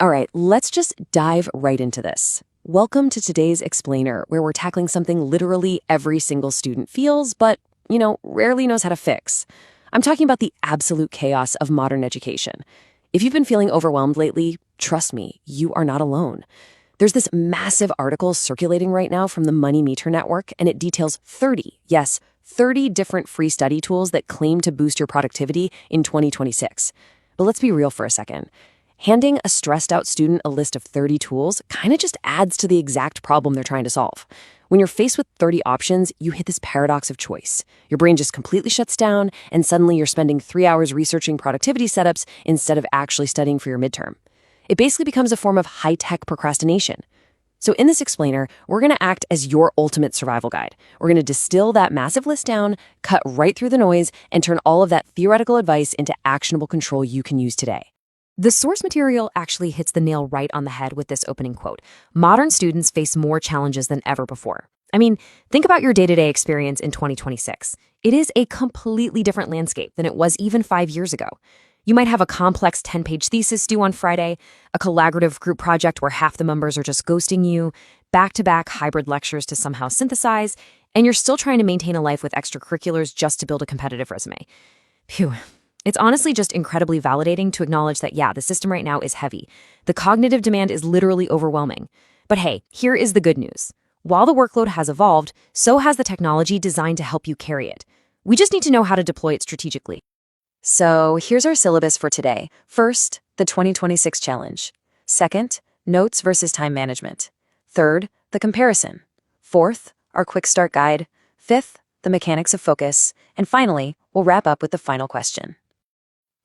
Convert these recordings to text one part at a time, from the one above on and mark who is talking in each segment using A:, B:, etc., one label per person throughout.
A: All right, let's just dive right into this. Welcome to today's explainer, where we're tackling something literally every single student feels, but, rarely knows how to fix. I'm talking about the absolute chaos of modern education. If you've been feeling overwhelmed lately, trust me, you are not alone. There's this massive article circulating right now from the Money Meter Network, and it details 30 different free study tools that claim to boost your productivity in 2026. But let's be real for a second. Handing a stressed-out student a list of 30 tools kind of just adds to the exact problem they're trying to solve. When you're faced with 30 options, you hit this paradox of choice. Your brain just completely shuts down, and suddenly you're spending 3 hours researching productivity setups instead of actually studying for your midterm. It basically becomes a form of high-tech procrastination. So in this explainer, we're going to act as your ultimate survival guide. We're going to distill that massive list down, cut right through the noise, and turn all of that theoretical advice into actionable control you can use today. The source material actually hits the nail right on the head with this opening quote. Modern students face more challenges than ever before. I mean, think about your day-to-day experience in 2026. It is a completely different landscape than it was even 5 years ago. You might have a complex 10-page thesis due on Friday, a collaborative group project where half the members are just ghosting you, back-to-back hybrid lectures to somehow synthesize, and you're still trying to maintain a life with extracurriculars just to build a competitive resume. Phew. It's honestly just incredibly validating to acknowledge that, the system right now is heavy. The cognitive demand is literally overwhelming. But hey, here is the good news. While the workload has evolved, so has the technology designed to help you carry it. We just need to know how to deploy it strategically. So here's our syllabus for today. First, the 2026 challenge. Second, notes versus time management. Third, the comparison. Fourth, our quick start guide. Fifth, the mechanics of focus. And finally, we'll wrap up with the final question.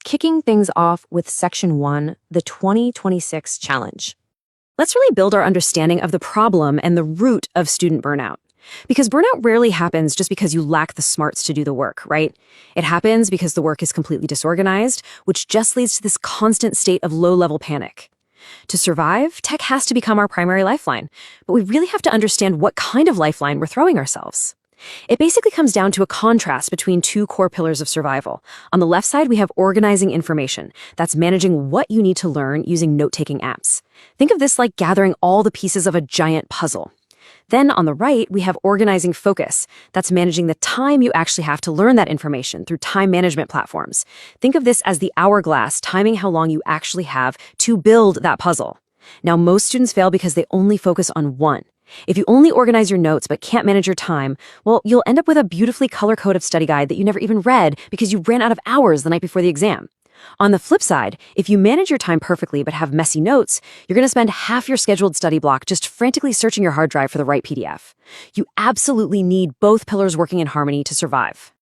A: Kicking things off with Section 1, the 2026 challenge. Let's really build our understanding of the problem and the root of student burnout. Because burnout rarely happens just because you lack the smarts to do the work, right? It happens because the work is completely disorganized, which just leads to this constant state of low-level panic. To survive, tech has to become our primary lifeline, but we really have to understand what kind of lifeline we're throwing ourselves. It basically comes down to a contrast between two core pillars of survival. On the left side, we have organizing information. That's managing what you need to learn using note-taking apps. Think of this like gathering all the pieces of a giant puzzle. Then on the right, we have organizing focus. That's managing the time you actually have to learn that information through time management platforms. Think of this as the hourglass, timing how long you actually have to build that puzzle. Now, most students fail because they only focus on one. If you only organize your notes but can't manage your time, well, you'll end up with a beautifully color-coded study guide that you never even read because you ran out of hours the night before the exam. On the flip side, if you manage your time perfectly but have messy notes, you're going to spend half your scheduled study block just frantically searching your hard drive for the right PDF. You absolutely need both pillars working in harmony to survive.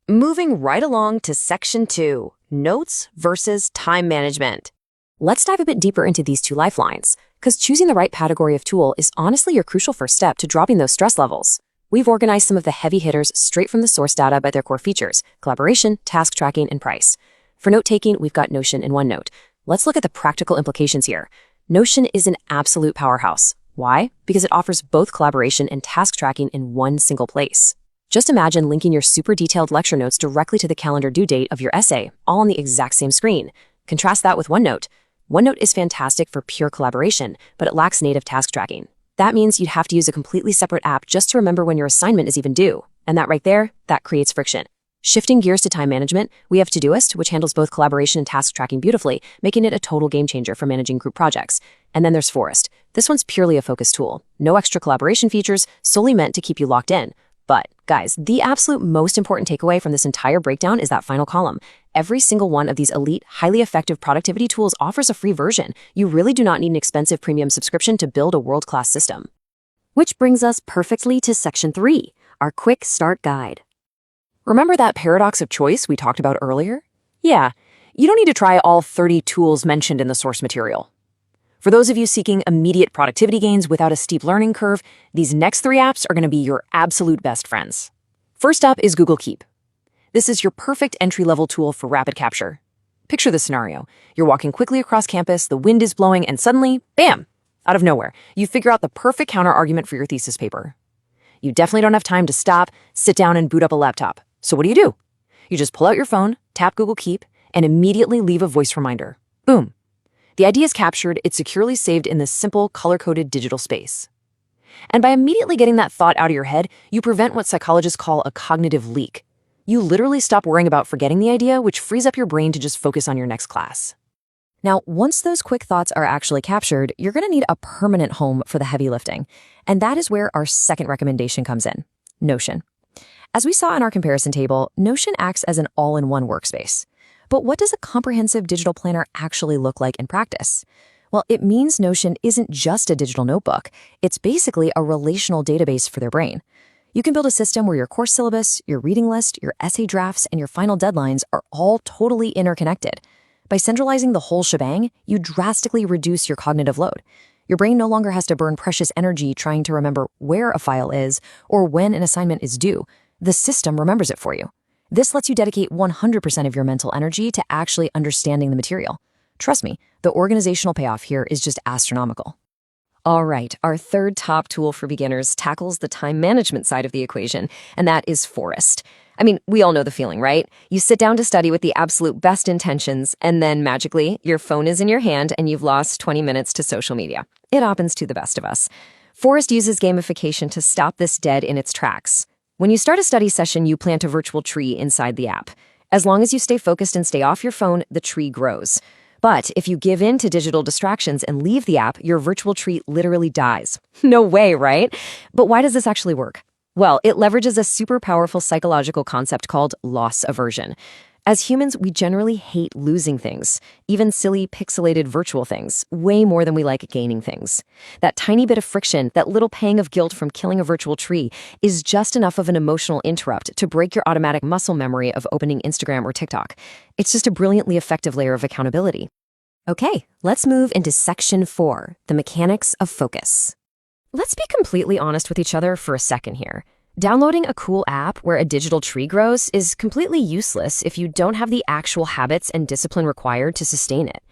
A: Moving right along to Section 2, Notes versus Time Management. Let's dive a bit deeper into these two lifelines, because choosing the right category of tool is honestly your crucial first step to dropping those stress levels. We've organized some of the heavy hitters straight from the source data by their core features: collaboration, task tracking, and price. For note-taking, we've got Notion and OneNote. Let's look at the practical implications here. Notion is an absolute powerhouse. Why? Because it offers both collaboration and task tracking in one single place. Just imagine linking your super detailed lecture notes directly to the calendar due date of your essay, all on the exact same screen. Contrast that with OneNote. OneNote is fantastic for pure collaboration, but it lacks native task tracking. That means you'd have to use a completely separate app just to remember when your assignment is even due. And that right there, that creates friction. Shifting gears to time management, we have Todoist, which handles both collaboration and task tracking beautifully, making it a total game changer for managing group projects. And then there's Forest. This one's purely a focus tool. No extra collaboration features, solely meant to keep you locked in. But, guys, the absolute most important takeaway from this entire breakdown is that final column. Every single one of these elite, highly effective productivity tools offers a free version. You really do not need an expensive premium subscription to build a world-class system. Which brings us perfectly to Section 3, our quick start guide. Remember that paradox of choice we talked about earlier? Yeah, you don't need to try all 30 tools mentioned in the source material. For those of you seeking immediate productivity gains without a steep learning curve, these next 3 apps are going to be your absolute best friends. First up is Google Keep. This is your perfect entry-level tool for rapid capture. Picture this scenario. You're walking quickly across campus, the wind is blowing, and suddenly, bam! Out of nowhere, you figure out the perfect counter-argument for your thesis paper. You definitely don't have time to stop, sit down, and boot up a laptop. So what do? You just pull out your phone, tap Google Keep, and immediately leave a voice reminder. Boom. The idea is captured, it's securely saved in this simple, color-coded digital space. And by immediately getting that thought out of your head, you prevent what psychologists call a cognitive leak. You literally stop worrying about forgetting the idea, which frees up your brain to just focus on your next class. Now, once those quick thoughts are actually captured, you're going to need a permanent home for the heavy lifting. And that is where our second recommendation comes in, Notion. As we saw in our comparison table, Notion acts as an all-in-one workspace. But what does a comprehensive digital planner actually look like in practice? Well, it means Notion isn't just a digital notebook. It's basically a relational database for their brain. You can build a system where your course syllabus, your reading list, your essay drafts, and your final deadlines are all totally interconnected. By centralizing the whole shebang, you drastically reduce your cognitive load. Your brain no longer has to burn precious energy trying to remember where a file is or when an assignment is due. The system remembers it for you. This lets you dedicate 100% of your mental energy to actually understanding the material. Trust me, the organizational payoff here is just astronomical. All right, our third top tool for beginners tackles the time management side of the equation, and that is Forest. I mean, we all know the feeling, right? You sit down to study with the absolute best intentions, and then magically, your phone is in your hand and you've lost 20 minutes to social media. It happens to the best of us. Forest uses gamification to stop this dead in its tracks. When you start a study session, you plant a virtual tree inside the app. As long as you stay focused and stay off your phone, the tree grows. But if you give in to digital distractions and leave the app, your virtual tree literally dies. No way, right? But why does this actually work? Well, it leverages a super powerful psychological concept called loss aversion. As humans, we generally hate losing things, even silly pixelated virtual things, way more than we like gaining things. That tiny bit of friction, that little pang of guilt from killing a virtual tree, is just enough of an emotional interrupt to break your automatic muscle memory of opening Instagram or TikTok. It's just a brilliantly effective layer of accountability. Okay, let's move into section 4, the mechanics of focus. Let's be completely honest with each other for a second here. Downloading a cool app where a digital tree grows is completely useless if you don't have the actual habits and discipline required to sustain it.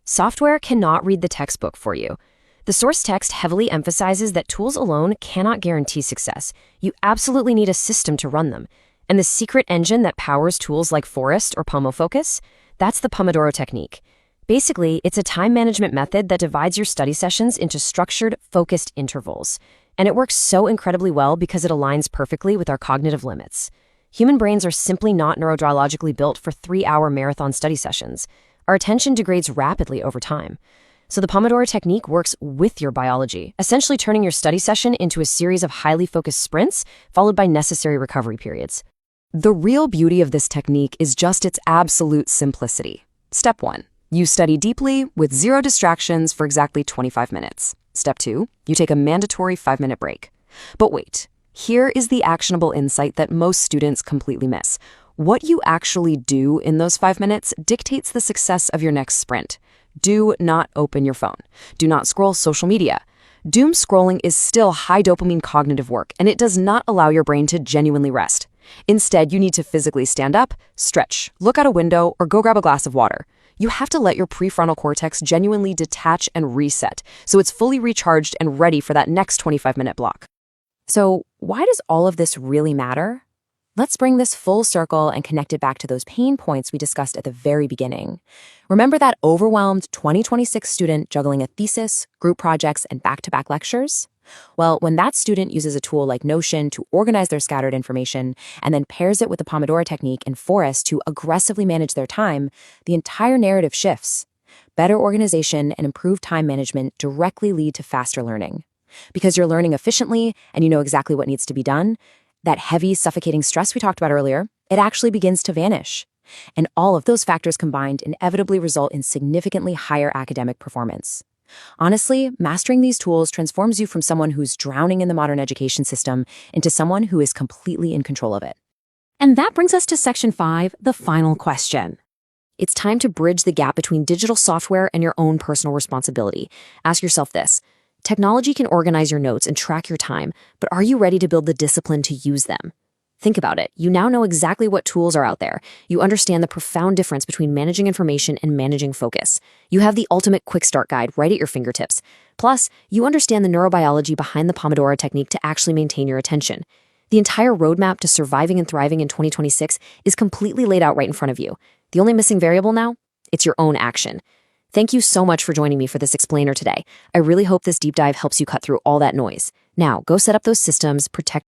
A: Software cannot read the textbook for you. The source text heavily emphasizes that tools alone cannot guarantee success. You absolutely need a system to run them. And the secret engine that powers tools like Forest or PomoFocus, that's the Pomodoro technique. Basically, it's a time management method that divides your study sessions into structured, focused intervals. And it works so incredibly well because it aligns perfectly with our cognitive limits. Human brains are simply not neurobiologically built for 3-hour marathon study sessions. Our attention degrades rapidly over time. So the Pomodoro technique works with your biology, essentially turning your study session into a series of highly focused sprints, followed by necessary recovery periods. The real beauty of this technique is just its absolute simplicity. Step 1. You study deeply with 0 distractions for exactly 25 minutes. Step 2, you take a mandatory 5-minute break. But wait, here is the actionable insight that most students completely miss. What you actually do in those 5 minutes dictates the success of your next sprint. Do not open your phone. Do not scroll social media. Doom scrolling is still high dopamine cognitive work, and it does not allow your brain to genuinely rest. Instead, you need to physically stand up, stretch, look out a window, or go grab a glass of water. You have to let your prefrontal cortex genuinely detach and reset, so it's fully recharged and ready for that next 25-minute block. So why does all of this really matter? Let's bring this full circle and connect it back to those pain points we discussed at the very beginning. Remember that overwhelmed 2026 student juggling a thesis, group projects, and back-to-back lectures? Well, when that student uses a tool like Notion to organize their scattered information and then pairs it with the Pomodoro technique and Forest to aggressively manage their time, the entire narrative shifts. Better organization and improved time management directly lead to faster learning. Because you're learning efficiently and you know exactly what needs to be done, that heavy, suffocating stress we talked about earlier, it actually begins to vanish. And all of those factors combined inevitably result in significantly higher academic performance. Honestly, mastering these tools transforms you from someone who's drowning in the modern education system into someone who is completely in control of it. And that brings us to section 5, the final question. It's time to bridge the gap between digital software and your own personal responsibility. Ask yourself this. Technology can organize your notes and track your time, but are you ready to build the discipline to use them? Think about it. You now know exactly what tools are out there. You understand the profound difference between managing information and managing focus. You have the ultimate quick start guide right at your fingertips. Plus, you understand the neurobiology behind the Pomodoro technique to actually maintain your attention. The entire roadmap to surviving and thriving in 2026 is completely laid out right in front of you. The only missing variable now? It's your own action. Thank you so much for joining me for this explainer today. I really hope this deep dive helps you cut through all that noise. Now, go set up those systems, protect